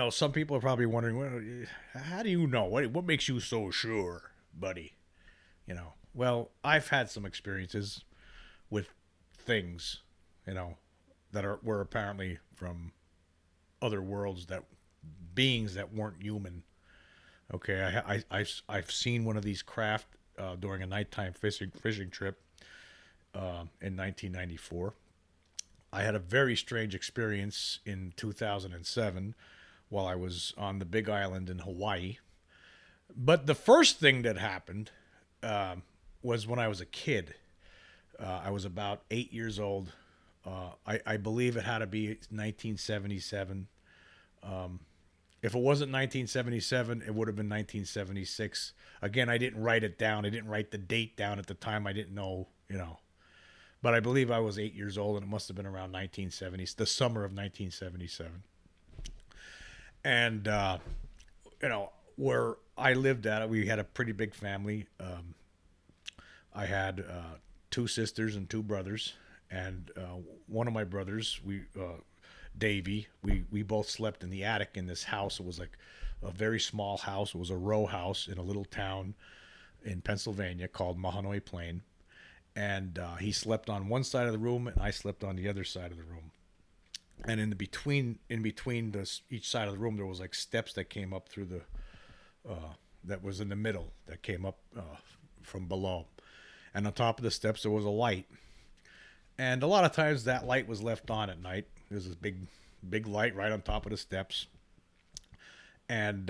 some people are probably wondering, well, how do you know? What makes you so sure, buddy? Well, I've had some experiences with things, you know, that were apparently from other worlds, that beings that weren't human. Okay, I've seen one of these craft during a nighttime fishing trip in 1994. I had a very strange experience in 2007 while I was on the Big Island in Hawaii. But the first thing that happened was when I was a kid. I was about 8 years old. I believe it had to be 1977. If it wasn't 1977, it would have been 1976. Again, I didn't write it down. I didn't write the date down at the time. I didn't know. But I believe I was 8 years old, and it must have been around 1970, the summer of 1977. And where I lived at, we had a pretty big family. I had two sisters and two brothers, and one of my brothers, Davy, we both slept in the attic in this house. It was like a very small house. It was a row house in a little town in Pennsylvania called Mahanoy Plain. And he slept on one side of the room, and I slept on the other side of the room. And in between each side of the room, there was like steps that came up through that was in the middle, that came up from below. And on top of the steps, there was a light. And a lot of times that light was left on at night. There's this big light right on top of the steps. And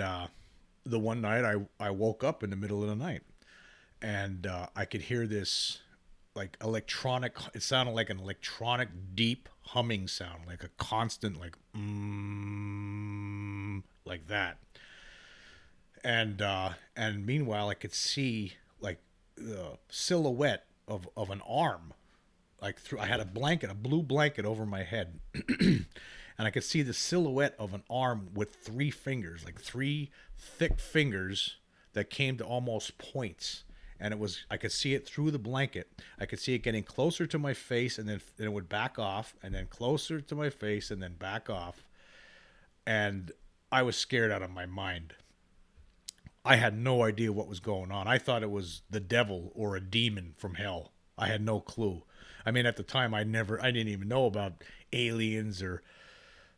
the one night I woke up in the middle of the night, and I could hear this like electronic. It sounded like an electronic deep humming sound, like a constant like like that. And meanwhile I could see like the silhouette of an arm, like through. I had a blue blanket over my head, and I could see the silhouette of an arm with three fingers, like three thick fingers that came to almost points. And I could see it through the blanket. I could see it getting closer to my face, and then it would back off, and then closer to my face, and then back off. And I was scared out of my mind. I had no idea what was going on. I thought it was the devil or a demon from hell. I had no clue. I mean, at the time, I didn't even know about aliens, or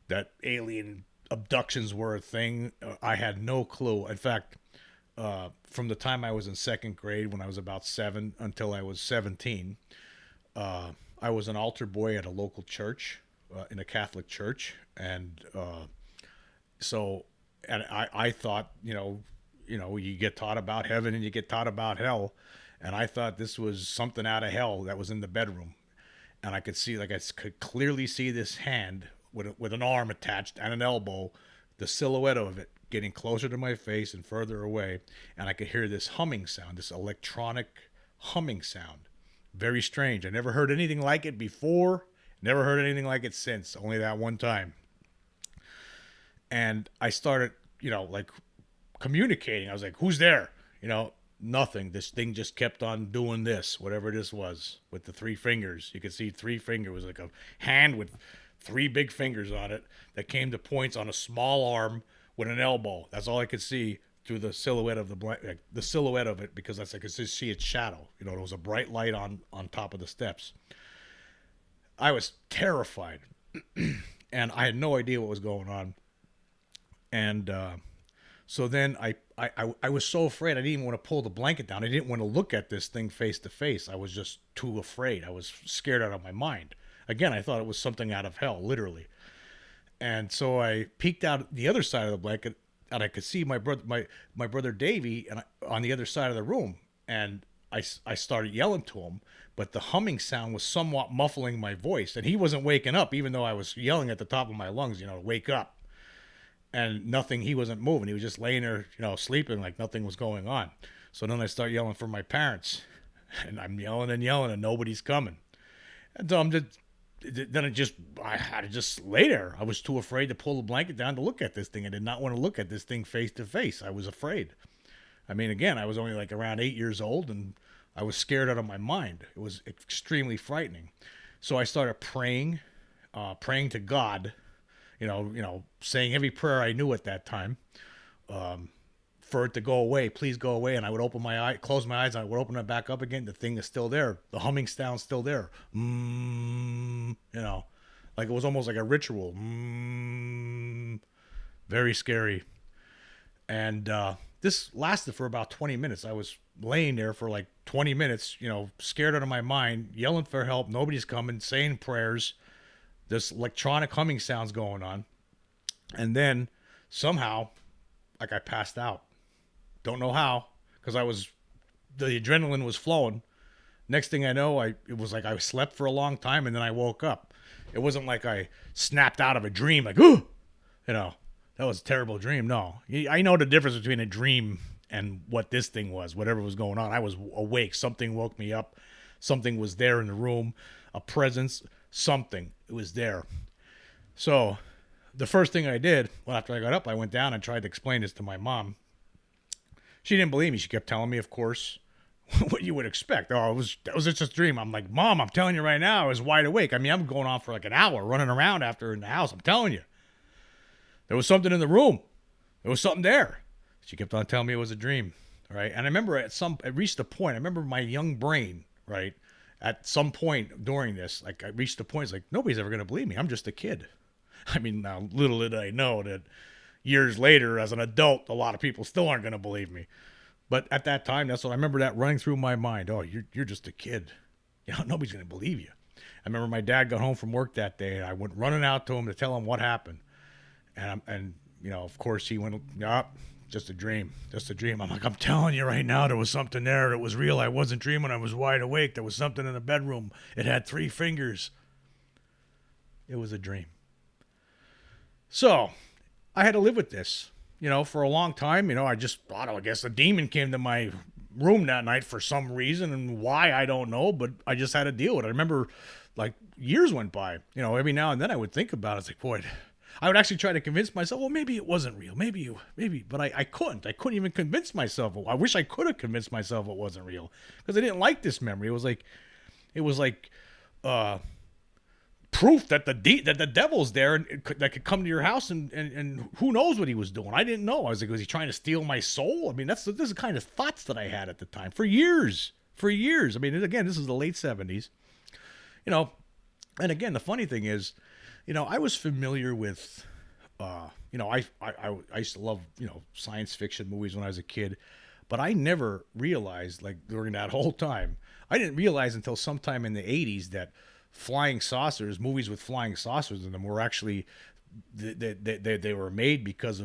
that alien abductions were a thing. I had no clue. In fact, from the time I was in second grade, when I was about 7, until I was 17, I was an altar boy at a local church, in a Catholic church. And I thought, you get taught about heaven and you get taught about hell. And I thought this was something out of hell that was in the bedroom. And I could clearly see this hand with an arm attached and an elbow, the silhouette of it getting closer to my face and further away. And I could hear this humming sound, this electronic humming sound. Very strange. I never heard anything like it before. Never heard anything like it since. Only that one time. And I started, like communicating. I was like, who's there? Nothing. This thing just kept on doing this, whatever this was, with the three fingers. You could see three fingers. It was like a hand with three big fingers on it that came to points on a small arm with an elbow. That's all I could see through the silhouette of the silhouette of it, because I could just see its shadow. There was a bright light on top of the steps. I was terrified, and I had no idea what was going on. And so then I was so afraid, I didn't even want to pull the blanket down. I didn't want to look at this thing face to face. I was just too afraid. I was scared out of my mind. Again, I thought it was something out of hell, literally. And so I peeked out the other side of the blanket, and I could see my brother Davy on the other side of the room. And I started yelling to him, but the humming sound was somewhat muffling my voice, and he wasn't waking up, even though I was yelling at the top of my lungs, wake up. And nothing, he wasn't moving. He was just laying there, sleeping like nothing was going on. So then I start yelling for my parents, and I'm yelling, and nobody's coming. And so I had to just lay there. I was too afraid to pull the blanket down to look at this thing. I did not want to look at this thing face to face. I was afraid. I mean, again, I was only like around 8 years old, and I was scared out of my mind. It was extremely frightening. So I started praying to God, saying every prayer I knew at that time, for it to go away, please go away. And I would open my eye, close my eyes, and I would open it back up again. The thing is still there. The humming sound's still there. Like it was almost like a ritual. Very scary. And this lasted for about 20 minutes. I was laying there for like 20 minutes, scared out of my mind, yelling for help. Nobody's coming, saying prayers. This electronic humming sounds going on. And then somehow, like, I passed out. Don't know how, because the adrenaline was flowing. Next thing I know, it was like I slept for a long time, and then I woke up. It wasn't like I snapped out of a dream, like, ooh, that was a terrible dream. No, I know the difference between a dream and what this thing was, whatever was going on. I was awake. Something woke me up. Something was there in the room, a presence, something. It was there. So the first thing I did, after I got up, I went down and tried to explain this to my mom. She didn't believe me. She kept telling me, of course, what you would expect. Oh, that was just a dream. I'm like, Mom, I'm telling you right now, I was wide awake. I mean, I'm going on for like an hour running around after in the house. I'm telling you. There was something in the room. There was something there. She kept on telling me it was a dream, right? And I remember it reached a point. I remember my young brain, right? At some point during this, like I reached a point, it's like, nobody's ever going to believe me. I'm just a kid. I mean, now little did I know that years later, as an adult, a lot of people still aren't going to believe me. But at that time, that's what I remember that running through my mind. Oh, you're just a kid. Nobody's going to believe you. I remember my dad got home from work that day, and I went running out to him to tell him what happened. And of course, he went, just a dream, just a dream. I'm like, I'm telling you right now, there was something there. It was real. I wasn't dreaming. I was wide awake. There was something in the bedroom. It had 3 fingers. It was a dream. So I had to live with this, for a long time. I just thought, I guess a demon came to my room that night for some reason, and why, I don't know, but I just had to deal with it. I remember, like, years went by, every now and then I would think about it. It's like, boy, I would actually try to convince myself, well, maybe it wasn't real. Maybe, but I couldn't. I couldn't even convince myself. I wish I could have convinced myself it wasn't real, because I didn't like this memory. It was like, proof that the devil's there and that could come to your house and who knows what he was doing. I didn't know. I was like, was he trying to steal my soul? I mean, this is the kind of thoughts that I had at the time for years. I mean, again, this is the late 70s, and again, the funny thing is, I was familiar with, I used to love, science fiction movies when I was a kid, but I never realized, like, during that whole time, I didn't realize until sometime in the 80s that movies with flying saucers in them were actually, they were made because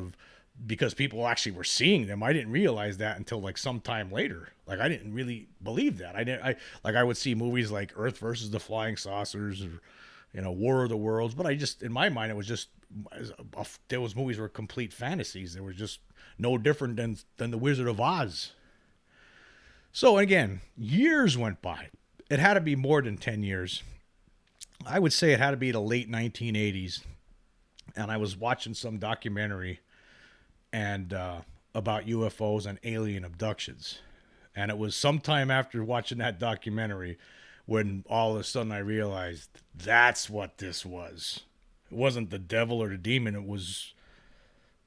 people actually were seeing them. I didn't realize that until like some time later. Like, I didn't really believe that. I would see movies like Earth versus the Flying Saucers, or, War of the Worlds, but in my mind, it was just, those movies were complete fantasies. They were just no different than the Wizard of Oz. So again, years went by. It had to be more than 10 years. I would say it had to be the late 1980s, and I was watching some documentary about UFOs and alien abductions, and it was sometime after watching that documentary when all of a sudden I realized that's what this was. It wasn't the devil or the demon.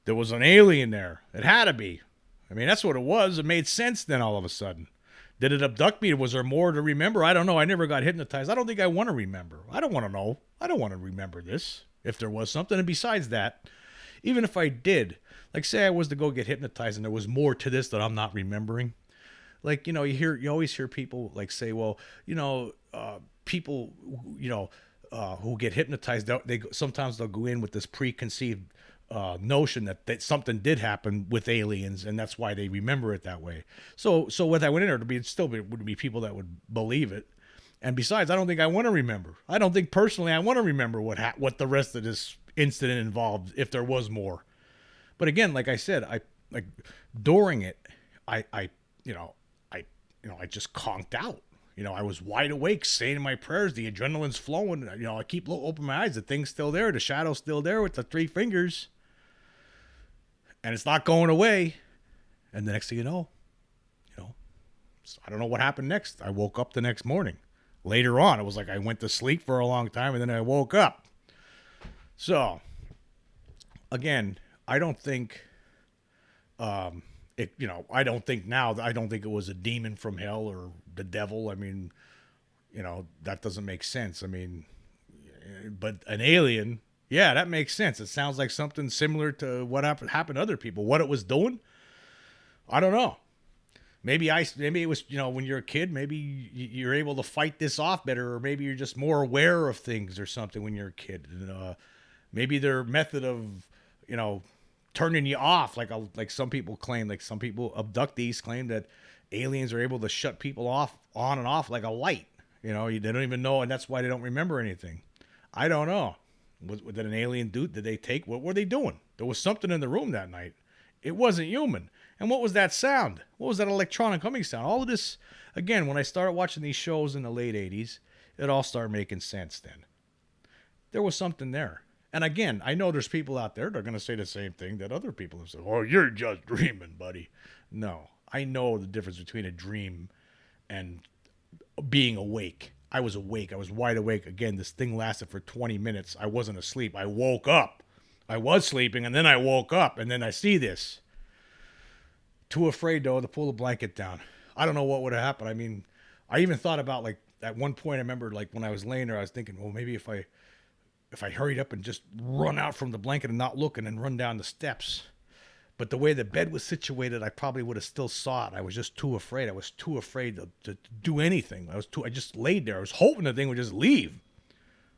There was an alien there. It had to be. I mean, that's what it was. It made sense then all of a sudden. Did it abduct me? Was there more to remember? I don't know. I never got hypnotized. I don't think I want to remember. I don't want to know. I don't want to remember this, if there was something. And besides that, even if I did, like, say I was to go get hypnotized and there was more to this that I'm not remembering. Like, you always hear people like say, well, people, who get hypnotized, sometimes they'll go in with this preconceived notion that something did happen with aliens, and that's why they remember it that way. So when I went in there, would be people that would believe it. And besides, I don't think I want to remember. I don't think personally I want to remember what the rest of this incident involved, if there was more. But again, like I said, during it, I just conked out. I was wide awake, saying my prayers. The adrenaline's flowing. I keep open my eyes. The thing's still there. The shadow's still there with the 3 fingers. And it's not going away. And the next thing you know, I don't know what happened next. I woke up the next morning. Later on, it was like I went to sleep for a long time, and then I woke up. So, again, I don't think it. I don't think now. I don't think it was a demon from hell or the devil. I mean, that doesn't make sense. I mean, but an alien, yeah, that makes sense. It sounds like something similar to what happened to other people. What it was doing, I don't know. Maybe it was, when you're a kid, maybe you're able to fight this off better, or maybe you're just more aware of things or something when you're a kid. And maybe their method of, you know, turning you off, like some people claim, like some people abductees claim that aliens are able to shut people off on and off like a light. They don't even know, and that's why they don't remember anything. I don't know. Did an alien do? Did they take? What were they doing? There was something in the room that night. It wasn't human. And what was that sound? What was that electronic humming sound? All of this, again, when I started watching these shows in the late 80s, it all started making sense then. There was something there. And again, I know there's people out there that are going to say the same thing that other people have said. Oh, you're just dreaming, buddy. No, I know the difference between a dream and being awake. I was awake. I was wide awake. Again, this thing lasted for 20 minutes. I wasn't asleep. I woke up. I was sleeping, and then I woke up, and then I see this. Too afraid, though, to pull the blanket down. I don't know what would have happened. I mean, I even thought about, like, at one point, I remember, like, when I was laying there, I was thinking, well, maybe if I hurried up and just run out from the blanket and not look and then run down the steps. But the way the bed was situated, I probably would have still saw it. I was just too afraid. I was too afraid to do anything. I just laid there. I was hoping the thing would just leave.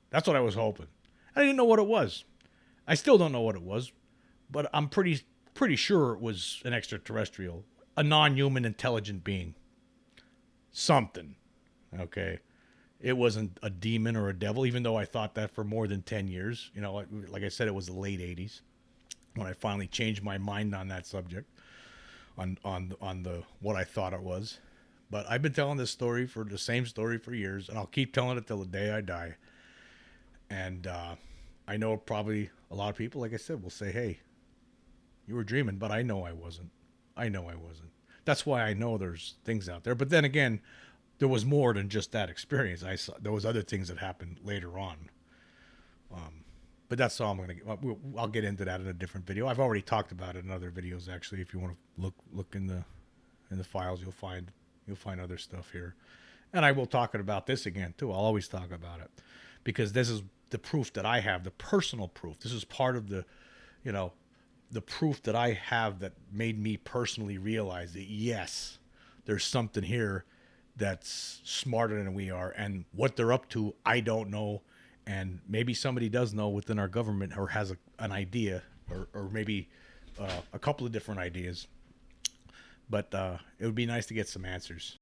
That's what I was hoping. I didn't know what it was. I still don't know what it was, but I'm pretty sure it was an extraterrestrial, a non-human intelligent being. Something. Okay. It wasn't a demon or a devil, even though I thought that for more than 10 years. Like I said, it was the late 80s when I finally changed my mind on that subject, on the what I thought it was. But I've been telling this story for the same story for years, and I'll keep telling it till the day I die. And I know probably a lot of people, like I said, will say, hey, you were dreaming, but I know I wasn't. I know I wasn't. That's why I know there's things out there. But then again, there was more than just that experience. There was other things that happened later on. But that's all I'm gonna. I'll get into that in a different video. I've already talked about it in other videos. Actually, if you want to look in the files, you'll find other stuff here. And I will talk about this again too. I'll always talk about it because this is the proof that I have, the personal proof. This is part of the proof that I have that made me personally realize that yes, there's something here that's smarter than we are, and what they're up to, I don't know, and maybe somebody does know within our government or has an idea, or maybe a couple of different ideas. But it would be nice to get some answers.